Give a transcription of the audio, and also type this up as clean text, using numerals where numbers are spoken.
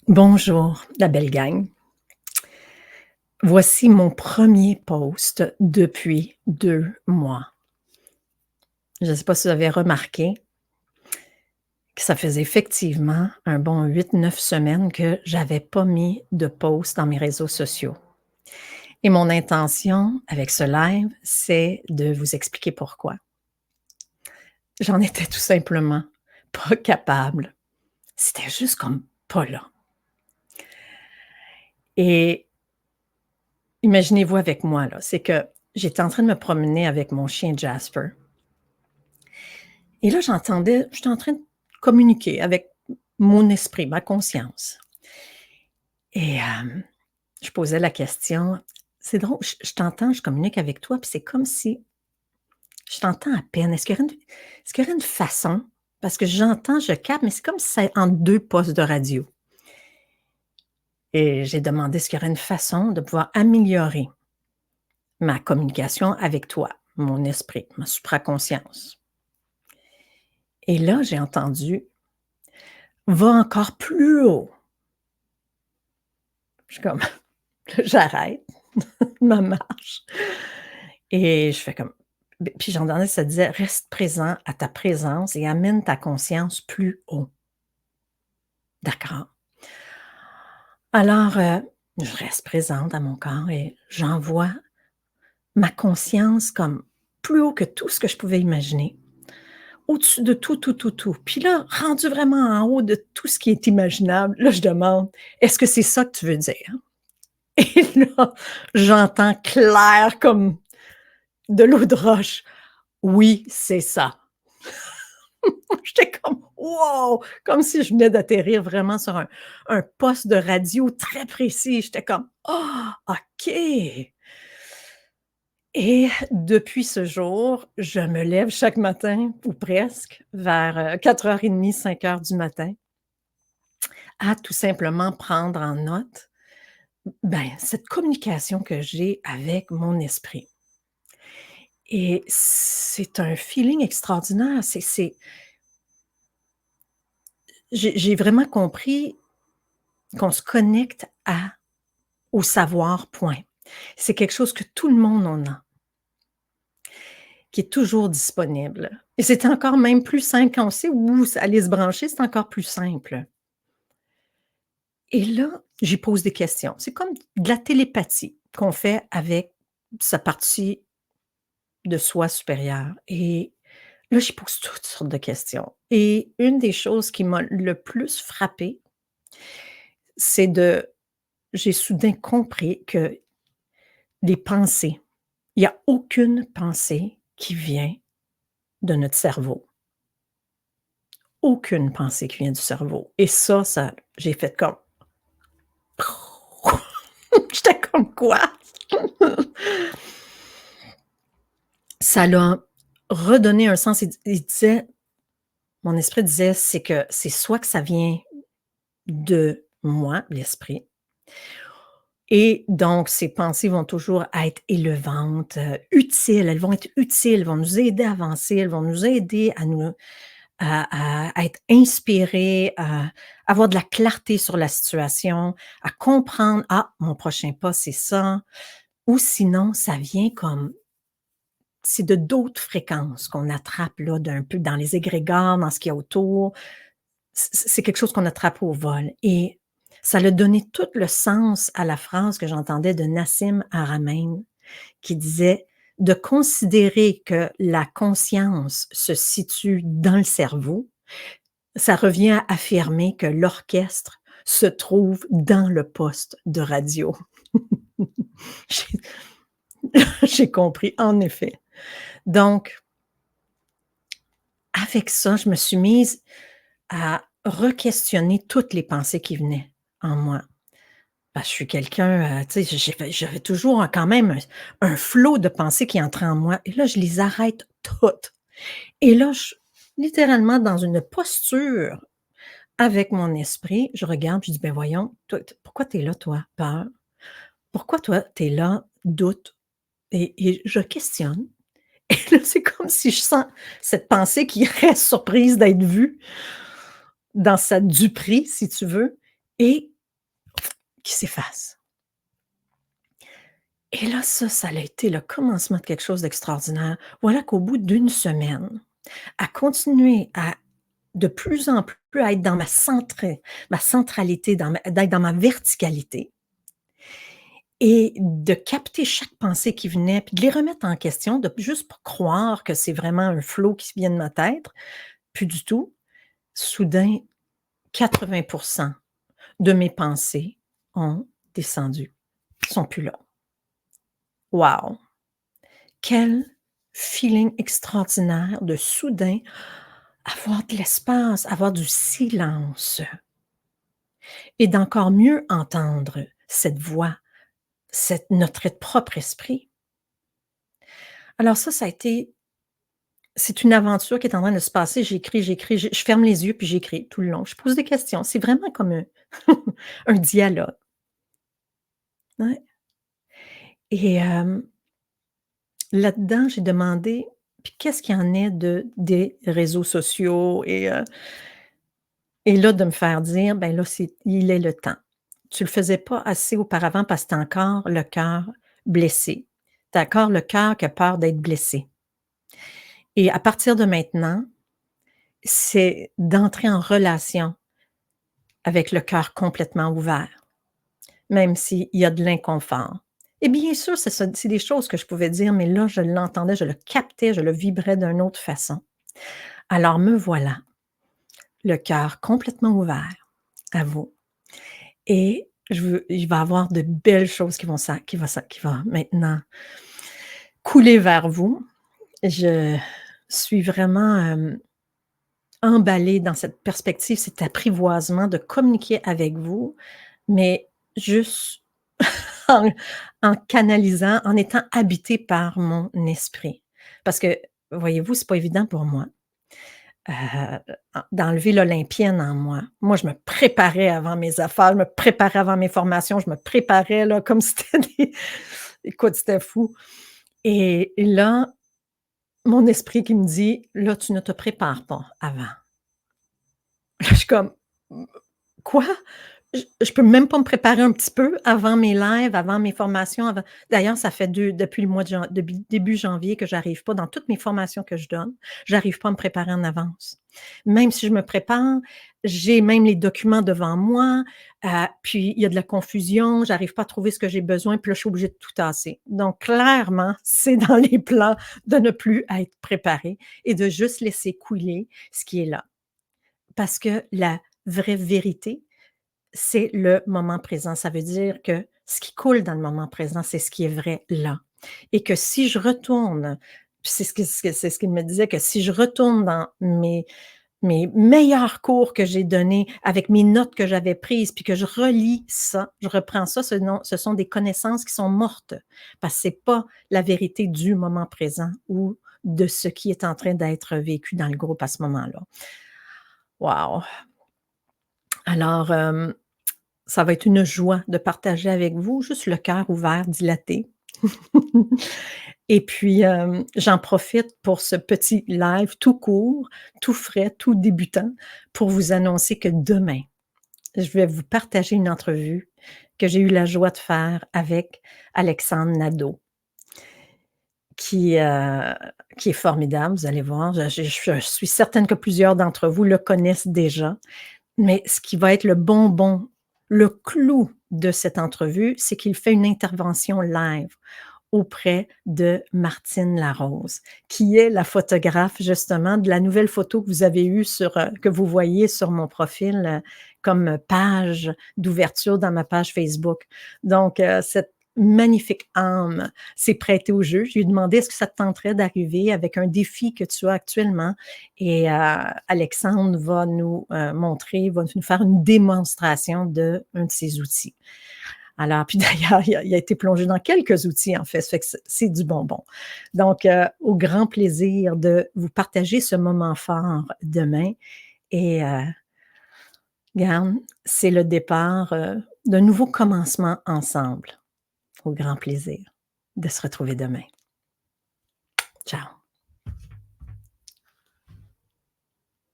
Bonjour, la belle gang. Voici mon premier post depuis 2 mois. Je ne sais pas si vous avez remarqué que ça faisait effectivement un bon 8, 9 semaines que j'avais pas mis de post dans mes réseaux sociaux et mon intention avec ce live, c'est de vous expliquer pourquoi. J'en étais tout simplement pas capable. C'était juste comme pas là et imaginez-vous avec moi là, c'est que j'étais en train de me promener avec mon chien Jasper. Et là, j'étais en train de communiquer avec mon esprit, ma conscience. Et je posais la question: «C'est drôle, je t'entends, je communique avec toi, puis c'est comme si je t'entends à peine. Est-ce qu'il y aurait une façon?» Parce que j'entends, je capte, mais c'est comme si c'est entre 2 postes de radio. Et j'ai demandé: «Est-ce qu'il y aurait une façon de pouvoir améliorer ma communication avec toi, mon esprit, ma supraconscience?» Et là, j'ai entendu: «Va encore plus haut». Je suis comme j'arrête ma marche et je fais comme puis j'entendais ça disait: «Reste présent à ta présence et amène ta conscience plus haut». D'accord. Alors, je reste présente à mon corps et j'envoie ma conscience comme plus haut que tout ce que je pouvais imaginer, au-dessus de tout, tout, tout, tout. Puis là, rendu vraiment en haut de tout ce qui est imaginable, là, je demande: «Est-ce que c'est ça que tu veux dire?» Et là, j'entends clair comme de l'eau de roche: «Oui, c'est ça». J'étais comme: «Wow!» Comme si je venais d'atterrir vraiment sur un poste de radio très précis. J'étais comme: «Ah! OK!» Et depuis ce jour, je me lève chaque matin ou presque vers, 4h30, 5h du matin à tout simplement prendre en note, ben, cette communication que j'ai avec mon esprit et c'est un feeling extraordinaire. J'ai vraiment compris qu'on se connecte au savoir, point. C'est quelque chose que tout le monde en a, qui est toujours disponible et c'est encore même plus simple quand on sait où aller se brancher, c'est encore plus simple et là, j'y pose des questions. C'est comme de la télépathie qu'on fait avec sa partie de soi supérieure et là, j'y pose toutes sortes de questions et une des choses qui m'a le plus frappée, c'est de j'ai soudain compris que les pensées, il y a aucune pensée qui vient de notre cerveau. Aucune pensée qui vient du cerveau et ça j'ai fait comme j'étais comme: «Quoi?» Ça l'a redonné un sens. Il disait mon esprit disait: «C'est que c'est soit que ça vient de moi, l'esprit et donc ces pensées vont toujours être élevantes, utiles, elles vont être utiles, elles vont nous aider à avancer, elles vont nous aider à être inspiré, à avoir de la clarté sur la situation, à comprendre: «Ah, mon prochain pas, c'est ça» ou sinon ça vient comme c'est de d'autres fréquences qu'on attrape là d'un peu dans les égrégores, dans ce qu'il y a autour. C'est quelque chose qu'on attrape au vol et ça a donné tout le sens à la phrase que j'entendais de Nassim Haramein qui disait: «De considérer que la conscience se situe dans le cerveau, ça revient à affirmer que l'orchestre se trouve dans le poste de radio». J'ai j'ai compris, en effet. Donc, avec ça, je me suis mise à re-questionner toutes les pensées qui venaient en moi. Parce que je suis quelqu'un, tu sais, j'avais toujours quand même un flot de pensées qui entraient en moi et là, je les arrête toutes et là, je littéralement dans une posture avec mon esprit, je regarde, je dis: «Ben voyons, toi, pourquoi tu es là toi, peur? Pourquoi toi, tu es là, doute?» Et je questionne et là, c'est comme si je sens cette pensée qui reste surprise d'être vue dans sa duperie, si tu veux et qui s'efface. Et là, ça a été le commencement de quelque chose d'extraordinaire. Voilà qu'au bout d'une semaine, à continuer à de plus en plus à être dans ma centralité, d'être dans ma verticalité et de capter chaque pensée qui venait, puis de les remettre en question, de juste pas croire que c'est vraiment un flow qui vient de ma tête, plus du tout. Soudain, 80 de mes pensées ont descendu, sont plus là. Wow! Quel feeling extraordinaire de soudain avoir de l'espace, avoir du silence et d'encore mieux entendre cette voix, notre propre esprit. Alors ça a été c'est une aventure qui est en train de se passer. J'écris, je ferme les yeux puis j'écris tout le long. Je pose des questions. C'est vraiment comme un un dialogue. Ouais et là-dedans, j'ai demandé: «Puis qu'est-ce qu'il y en est des réseaux sociaux?» et là, de me faire dire: «Ben là, il est le temps. Tu le faisais pas assez auparavant parce que tu as encore le cœur blessé. Tu as encore le cœur qui a peur d'être blessé et à partir de maintenant, c'est d'entrer en relation avec le cœur complètement ouvert, même s'il y a de l'inconfort». Et bien sûr, c'est des choses que je pouvais dire, mais là, je l'entendais, je le captais, je le vibrais d'une autre façon. Alors me voilà, le cœur complètement ouvert à vous et il va y avoir de belles choses qui va maintenant couler vers vous. Je suis vraiment, emballée dans cette perspective, cet apprivoisement de communiquer avec vous, mais juste en canalisant, en étant habitée par mon esprit. Parce que, voyez-vous, c'est pas évident pour moi, d'enlever l'olympienne en moi. Moi, je me préparais avant mes affaires, je me préparais avant mes formations, je me préparais là comme si c'était des écoute, c'était fou et là, mon esprit qui me dit: «Là, tu ne te prépares pas avant». Là, je suis comme: «Quoi? Je peux même pas me préparer un petit peu avant mes lives, avant mes formations, avant». D'ailleurs, ça fait depuis le mois de depuis début janvier que j'arrive pas dans toutes mes formations que je donne, j'arrive pas à me préparer en avance. Même si je me prépare, j'ai même les documents devant moi, puis il y a de la confusion, j'arrive pas à trouver ce que j'ai besoin, puis là, je suis obligée de tout tasser. Donc clairement, c'est dans les plans de ne plus être préparée et de juste laisser couler ce qui est là. Parce que la vraie vérité, c'est le moment présent. Ça veut dire que ce qui coule dans le moment présent, c'est ce qui est vrai là et que si je retourne, puis c'est ce qu'il me disait, que si je retourne dans mes meilleurs cours que j'ai donnés, avec mes notes que j'avais prises, puis que je relis ça, je reprends ça, ce sont des connaissances qui sont mortes, parce que c'est pas la vérité du moment présent ou de ce qui est en train d'être vécu dans le groupe à ce moment-là. Wow! Alors, ça va être une joie de partager avec vous, juste le cœur ouvert, dilaté. Et puis, j'en profite pour ce petit live tout court, tout frais, tout débutant, pour vous annoncer que demain, je vais vous partager une entrevue que j'ai eu la joie de faire avec Alexandre Nadeau, qui, heu, qui est formidable, vous allez voir. Je suis certaine que plusieurs d'entre vous le connaissent déjà. Mais ce qui va être le bonbon, le clou de cette entrevue, c'est qu'il fait une intervention live auprès de Martine Larose, qui est la photographe justement de la nouvelle photo que vous avez eue que vous voyez sur mon profil, comme page d'ouverture dans ma page Facebook. Donc, cette magnifique âme s'est prêtée au jeu. Je lui ai demandé: «Est-ce que ça te tenterait d'arriver avec un défi que tu as actuellement?» et Alexandre va nous, montrer, va nous faire une démonstration d'un de ses outils. Alors, puis d'ailleurs, il a été plongé dans quelques outils, en fait, ça fait que c'est du bonbon. Donc, au grand plaisir de vous partager ce moment fort demain et regarde, c'est le départ, d'un nouveau commencement ensemble. Au grand plaisir de se retrouver demain. Ciao.